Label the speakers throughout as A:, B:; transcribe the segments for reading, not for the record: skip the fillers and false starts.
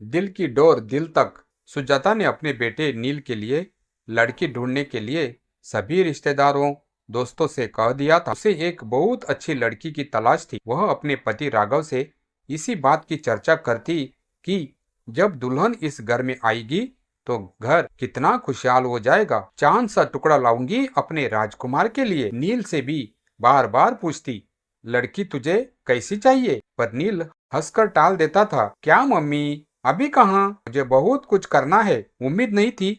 A: दिल की डोर दिल तक। सुजाता ने अपने बेटे नील के लिए लड़की ढूंढने के लिए सभी रिश्तेदारों दोस्तों से कह दिया था। उसे एक बहुत अच्छी लड़की की तलाश थी। वह अपने पति राघव से इसी बात की चर्चा करती कि जब दुल्हन इस घर में आएगी तो घर कितना खुशहाल हो जाएगा। चांद सा टुकड़ा लाऊंगी अपने राजकुमार के लिए। नील से भी बार बार पूछती, लड़की तुझे कैसी चाहिए? पर नील हंसकर टाल देता था। क्या मम्मी, अभी कहाँ, मुझे बहुत कुछ करना है। उम्मीद नहीं थी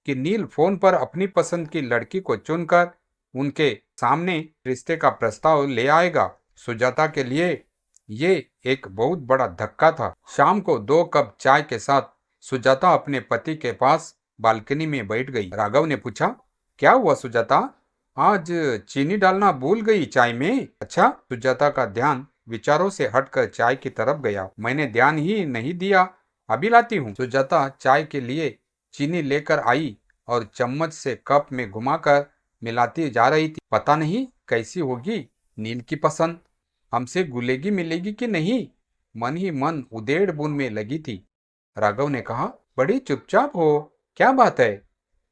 A: कि नील फोन पर अपनी पसंद की लड़की को चुनकर उनके सामने रिश्ते का प्रस्ताव ले आएगा। सुजाता के लिए ये एक बहुत बड़ा धक्का था। शाम को 2 कप चाय के साथ सुजाता अपने पति के पास बालकनी में बैठ गई। राघव ने पूछा, क्या हुआ सुजाता, आज चीनी डालना भूल गई चाय में? अच्छा। सुजाता का ध्यान विचारों से हटकर चाय की तरफ गया। मैंने ध्यान ही नहीं दिया, अभी लाती हूँ। सुजाता चाय के लिए चीनी लेकर आई और चम्मच से कप में घुमाकर मिलाती जा रही थी। पता नहीं कैसी होगी नील की पसंद, हमसे घुलेगी मिलेगी कि नहीं, मन ही मन उधेड़ बुन में लगी थी। राघव ने कहा, बड़ी चुपचाप हो, क्या बात है?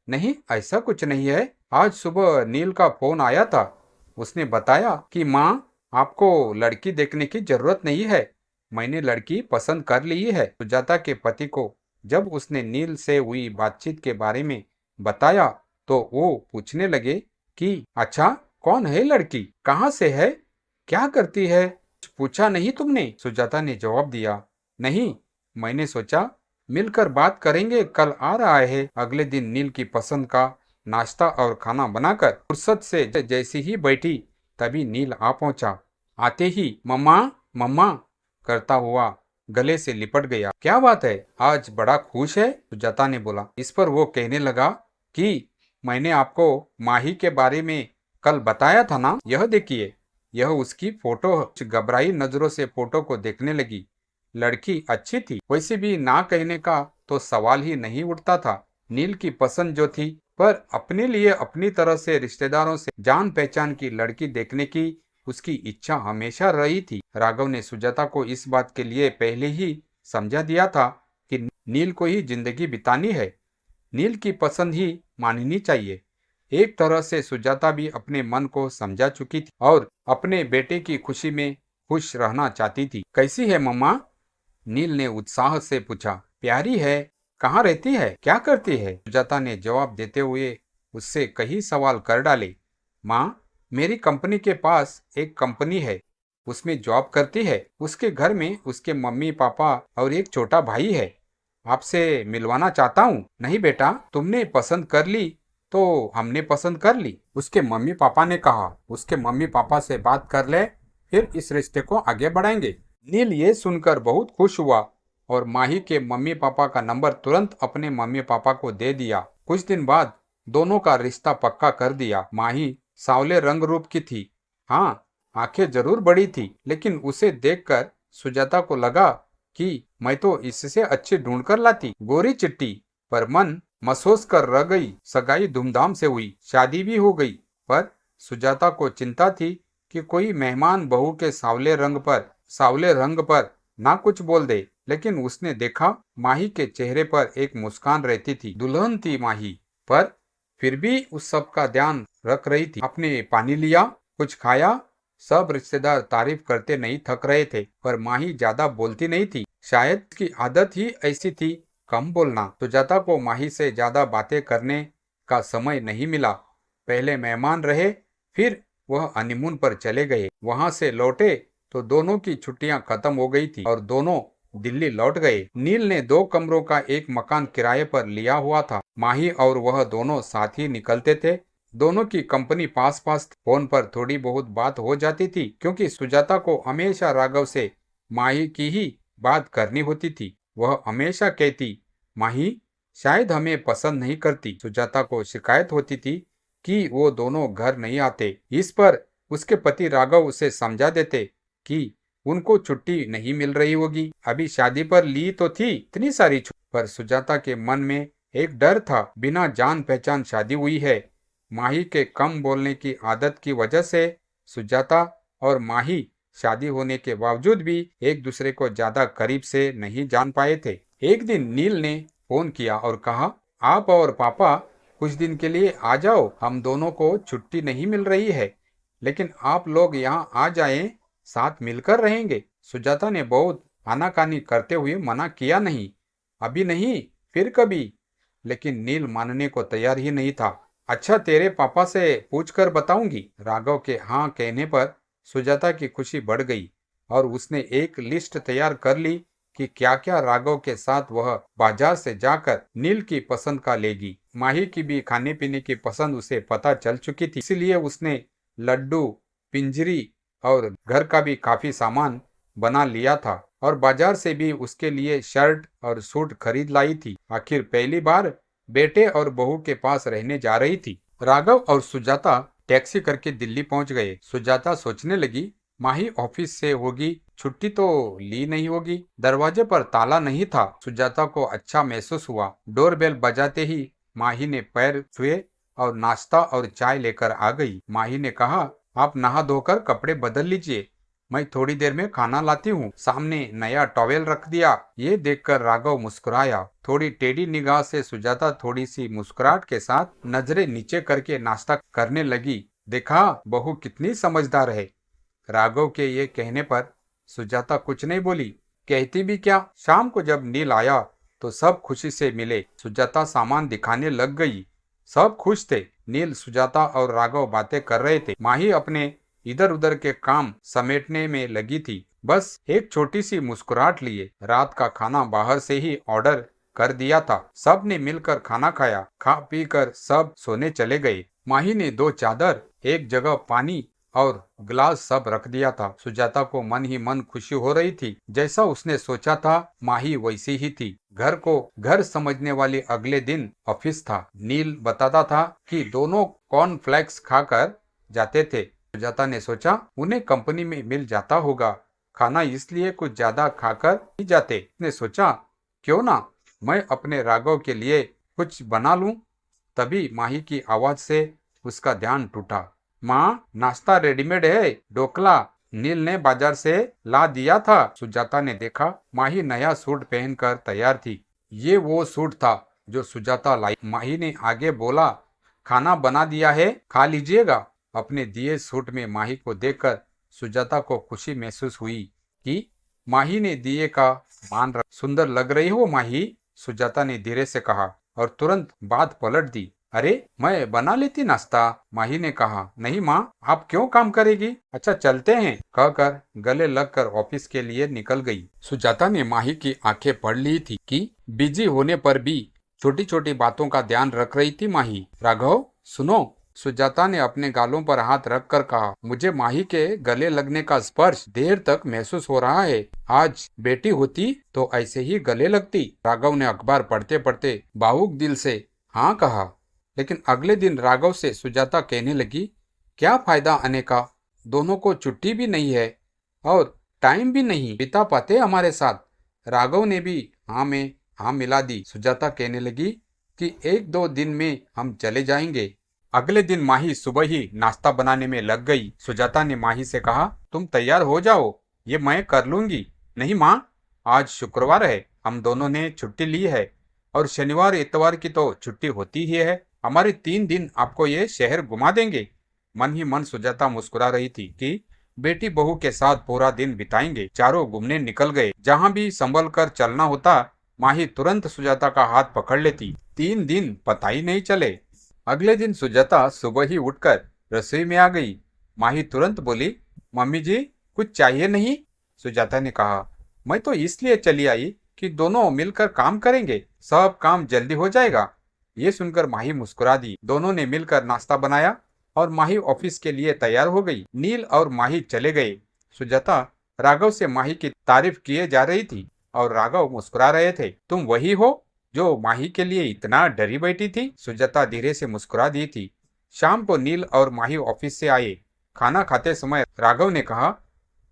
A: नहीं, ऐसा कुछ नहीं है। आज सुबह नील का फोन आया था। उसने बताया कि माँ, आपको लड़की देखने की जरूरत नहीं है, मैंने लड़की पसंद कर ली है। सुजाता के पति को जब उसने नील से हुई बातचीत के बारे में बताया तो वो पूछने लगे कि अच्छा, कौन है लड़की, कहाँ से है, क्या करती है? कुछ पूछा नहीं तुमने? सुजाता ने जवाब दिया, नहीं, मैंने सोचा मिलकर बात करेंगे, कल आ रहा है। अगले दिन नील की पसंद का नाश्ता और खाना बनाकर फुर्सत से जैसी ही बैठी तभी नील आ पहुंचा। आते ही मम्मा मम्मा करता हुआ गले से लिपट गया। क्या बात है, आज बड़ा खुश है? सुजाता ने बोला। इस पर वो कहने लगा कि मैंने आपको माही के बारे में कल बताया था ना, यह देखिए। यह उसकी फोटो। घबराई नजरों से फोटो को देखने लगी। लड़की अच्छी थी, वैसे भी ना कहने का तो सवाल ही नहीं उठता था। नील की पसंद जो थी, पर अपने लिए अपनी तरह से रिश्तेदारों से जान पहचान की लड़की देखने की उसकी इच्छा हमेशा रही थी। राघव ने सुजाता को इस बात के लिए पहले ही समझा दिया था कि नील को ही जिंदगी बितानी है, नील की पसंद ही माननी चाहिए। एक तरह से सुजाता भी अपने मन को समझा चुकी थी और अपने बेटे की खुशी में खुश रहना चाहती थी। कैसी है मम्मा? नील ने उत्साह से पूछा। प्यारी है। कहाँ रहती है, क्या करती है? सुजाता ने जवाब देते हुए उससे कई सवाल कर डाले। माँ, मेरी कंपनी के पास एक कंपनी है, उसमें जॉब करती है। उसके घर में उसके मम्मी पापा और एक छोटा भाई है। आपसे मिलवाना चाहता हूँ। नहीं बेटा, तुमने पसंद कर ली तो हमने पसंद कर ली, उसके मम्मी पापा ने कहा। उसके मम्मी पापा से बात कर ले, फिर इस रिश्ते को आगे बढ़ाएंगे। नील ये सुनकर बहुत खुश हुआ और माही के मम्मी पापा का नंबर तुरंत अपने मम्मी पापा को दे दिया। कुछ दिन बाद दोनों का रिश्ता पक्का कर दिया। माही सांवले रंग रूप की थी। हाँ, आंखें जरूर बड़ी थी, लेकिन उसे देखकर सुजाता को लगा कि मैं तो इससे अच्छी ढूंढ कर लाती। गोरी चिट्टी, पर मन महसूस कर रह गई। सगाई धूमधाम से हुई, शादी भी हो गई, पर सुजाता को चिंता थी कि कोई मेहमान बहू के सांवले रंग पर ना कुछ बोल दे। लेकिन उसने देखा माही के चेहरे पर एक मुस्कान रहती थी। दुल्हन थी माही, पर फिर भी उस सब का ध्यान रख रही थी। आपने पानी लिया, कुछ खाया? सब रिश्तेदार तारीफ करते नहीं थक रहे थे, पर माही ज्यादा बोलती नहीं थी। शायद उसकी आदत ही ऐसी थी, कम बोलना। सुजाता को माही से ज्यादा बातें करने का समय नहीं मिला। पहले मेहमान रहे, फिर वह हनीमून पर चले गए। वहां से लौटे तो दोनों की छुट्टियां खत्म हो गई थी और दोनों दिल्ली लौट गए। नील ने 2 कमरों का एक मकान किराए पर लिया हुआ था। माही और वह दोनों साथ ही निकलते थे। दोनों की कंपनी पास पास। फोन पर थोड़ी बहुत बात हो जाती थी, क्योंकि सुजाता को हमेशा राघव से माही की ही बात करनी होती थी। वह हमेशा कहती, माही शायद हमें पसंद नहीं करती। सुजाता को शिकायत होती थी कि वो दोनों घर नहीं आते। इस पर उसके पति राघव उसे समझा देते कि उनको छुट्टी नहीं मिल रही होगी। अभी शादी पर ली तो थी इतनी सारी छुट्टी, पर सुजाता के मन में एक डर था। बिना जान पहचान शादी हुई है। माही के कम बोलने की आदत की वजह से सुजाता और माही शादी होने के बावजूद भी एक दूसरे को ज्यादा करीब से नहीं जान पाए थे। एक दिन नील ने फोन किया और कहा, आप और पापा कुछ दिन के लिए आ जाओ, हम दोनों को छुट्टी नहीं मिल रही है, लेकिन आप लोग यहाँ आ जाएं, साथ मिलकर रहेंगे। सुजाता ने बहुत आनाकानी करते हुए मना किया, नहीं, अभी नहीं, फिर कभी। लेकिन नील मानने को तैयार ही नहीं था। अच्छा, तेरे पापा से पूछकर बताऊंगी। राघव के हाँ कहने पर सुजाता की खुशी बढ़ गई और उसने एक लिस्ट तैयार कर ली कि क्या क्या राघव के साथ वह बाजार से जाकर नील की पसंद का लेगी। माही की भी खाने पीने की पसंद उसे पता चल चुकी थी, इसलिए उसने लड्डू, पिंजरी और घर का भी काफी सामान बना लिया था और बाजार से भी उसके लिए शर्ट और सूट खरीद लाई थी। आखिर पहली बार बेटे और बहू के पास रहने जा रही थी। राघव और सुजाता टैक्सी करके दिल्ली पहुंच गए। सुजाता सोचने लगी, माही ऑफिस से होगी, छुट्टी तो ली नहीं होगी। दरवाजे पर ताला नहीं था। सुजाता को अच्छा महसूस हुआ। डोरबेल बजाते ही माही ने पैर छुए और नाश्ता और चाय लेकर आ गई। माही ने कहा, आप नहा धोकर कपड़े बदल लीजिए, मैं थोड़ी देर में खाना लाती हूँ। सामने नया टॉवेल रख दिया। ये देखकर राघव मुस्कुराया। थोड़ी टेढ़ी निगाह से सुजाता थोड़ी सी मुस्कुराहट के साथ नजरें नीचे करके नाश्ता करने लगी। देखा, बहू कितनी समझदार है। राघव के ये कहने पर सुजाता कुछ नहीं बोली। कहती भी क्या। शाम को जब नील आया तो सब खुशी से मिले। सुजाता सामान दिखाने लग गई। सब खुश थे। नील, सुजाता और राघव बातें कर रहे थे। माही अपने इधर उधर के काम समेटने में लगी थी। बस एक छोटी सी मुस्कुराहट लिए। रात का खाना बाहर से ही ऑर्डर कर दिया था। सब ने मिलकर खाना खाया। खा पी कर सब सोने चले गए। माही ने 2 चादर, एक जगह पानी और गिलास सब रख दिया था। सुजाता को मन ही मन खुशी हो रही थी। जैसा उसने सोचा था माही वैसी ही थी। घर को घर समझने वाली अगले दिन ऑफिस था। नील बताता था कि दोनों कॉर्नफ्लेक्स खाकर जाते थे। सुजाता ने सोचा उन्हें कंपनी में मिल जाता होगा, खाना इसलिए कुछ ज्यादा खाकर ही जाते। उसने सोचा क्यों ना मैं अपने राघव के लिए कुछ बना लूं। तभी माही की आवाज से उसका ध्यान टूटा। माँ, नाश्ता रेडीमेड है, ढोकला नील ने बाजार से ला दिया था। सुजाता ने देखा माही नया सूट पहनकर तैयार थी। ये वो सूट था जो सुजाता लाई। माही ने आगे बोला, खाना बना दिया है, खा लीजिएगा। अपने दिए सूट में माही को देखकर सुजाता को खुशी महसूस हुई कि माही ने दिए का मान रखा। सुंदर लग रही हो माही, सुजाता ने धीरे से कहा और तुरंत बात पलट दी। अरे, मैं बना लेती नाश्ता। माही ने कहा, नहीं माँ, आप क्यों काम करेगी। अच्छा चलते हैं, कहकर गले लगकर ऑफिस के लिए निकल गई। सुजाता ने माही की आंखें पढ़ ली थी कि बिजी होने पर भी छोटी छोटी बातों का ध्यान रख रही थी माही। राघव सुनो, सुजाता ने अपने गालों पर हाथ रखकर कहा, मुझे माही के गले लगने का स्पर्श देर तक महसूस हो रहा है। आज बेटी होती तो ऐसे ही गले लगती। राघव ने अखबार पढ़ते पढ़ते भावुक दिल से हाँ कहा। लेकिन अगले दिन राघव से सुजाता कहने लगी, क्या फायदा आने का, दोनों को छुट्टी भी नहीं है और टाइम भी नहीं बिता पाते हमारे साथ। राघव ने भी हाँ में हाँ मिला दी। सुजाता कहने लगी कि 1-2 दिन में हम चले जाएंगे। अगले दिन माही सुबह ही नाश्ता बनाने में लग गई। सुजाता ने माही से कहा, तुम तैयार हो जाओ, ये मैं कर लूंगी। नहीं माँ, आज शुक्रवार है, हम दोनों ने छुट्टी ली है और शनिवार इतवार की तो छुट्टी होती ही है। हमारे 3 दिन आपको ये शहर घुमा देंगे। मन ही मन सुजाता मुस्कुरा रही थी कि बेटी बहू के साथ पूरा दिन बिताएंगे। चारों घूमने निकल गए। जहाँ भी संभल कर चलना होता माही तुरंत सुजाता का हाथ पकड़ लेती। 3 दिन पता ही नहीं चले। अगले दिन सुजाता सुबह ही उठकर रसोई में आ गई। माही तुरंत बोली, मम्मी जी कुछ चाहिए नहीं। सुजाता ने कहा, मैं तो इसलिए चली आई कि दोनों मिलकर काम करेंगे, सब काम जल्दी हो जाएगा। ये सुनकर माही मुस्कुरा दी। दोनों ने मिलकर नाश्ता बनाया और माही ऑफिस के लिए तैयार हो गई। नील और माही चले गए। सुजाता राघव से माही की तारीफ किए जा रही थी और राघव मुस्कुरा रहे थे। तुम वही हो जो माही के लिए इतना डरी बैठी थी। सुजाता धीरे से मुस्कुरा दी थी। शाम को नील और माही ऑफिस से आए। खाना खाते समय राघव ने कहा,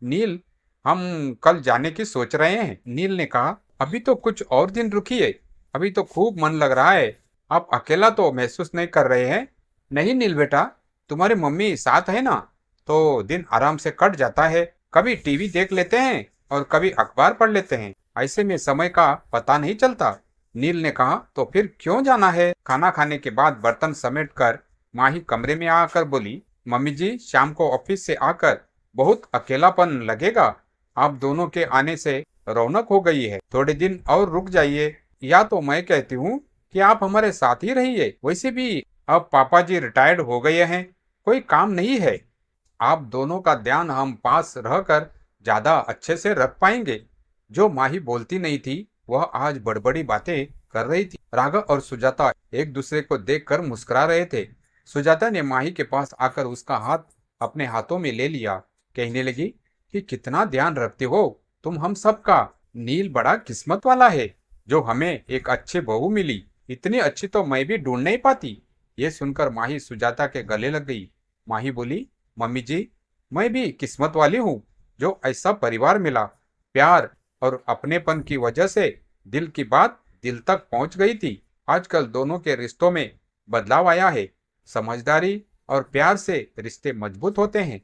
A: नील हम कल जाने की सोच रहे हैं। नील ने कहा, अभी तो कुछ और दिन रुकिए, अभी तो खूब मन लग रहा है। आप अकेला तो महसूस नहीं कर रहे हैं। नहीं नील बेटा, तुम्हारी मम्मी साथ है ना, तो दिन आराम से कट जाता है। कभी टीवी देख लेते हैं और कभी अखबार पढ़ लेते हैं। ऐसे में समय का पता नहीं चलता। नील ने कहा, तो फिर क्यों जाना है? खाना खाने के बाद बर्तन समेट कर माही कमरे में आकर बोली, मम्मी जी, शाम को ऑफिस से आकर बहुत अकेलापन लगेगा। आप दोनों के आने से रौनक हो गई है। थोड़े दिन और रुक जाइए, या तो मैं कहती हूँ कि आप हमारे साथ ही रहिए। वैसे भी अब पापा जी रिटायर्ड हो गए हैं, कोई काम नहीं है। आप दोनों का ध्यान हम पास रहकर ज्यादा अच्छे से रख पाएंगे। जो माही बोलती नहीं थी, वह आज बड़बड़ी बातें कर रही थी। राघव और सुजाता एक दूसरे को देखकर मुस्कुरा रहे थे। सुजाता ने माही के पास आकर उसका हाथ अपने हाथों में ले लिया। कहने लगी कि कितना ध्यान रखते हो तुम हम सबका। नील बड़ा किस्मत वाला है जो हमें एक अच्छी बहू मिली। इतनी अच्छी तो मैं भी ढूंढ नहीं पाती। ये सुनकर माही सुजाता के गले लग गई। माही बोली, मम्मी जी, मैं भी किस्मत वाली हूँ जो ऐसा परिवार मिला। प्यार और अपनेपन की वजह से दिल की बात दिल तक पहुंच गई थी। आजकल दोनों के रिश्तों में बदलाव आया है। समझदारी और प्यार से रिश्ते मजबूत होते हैं।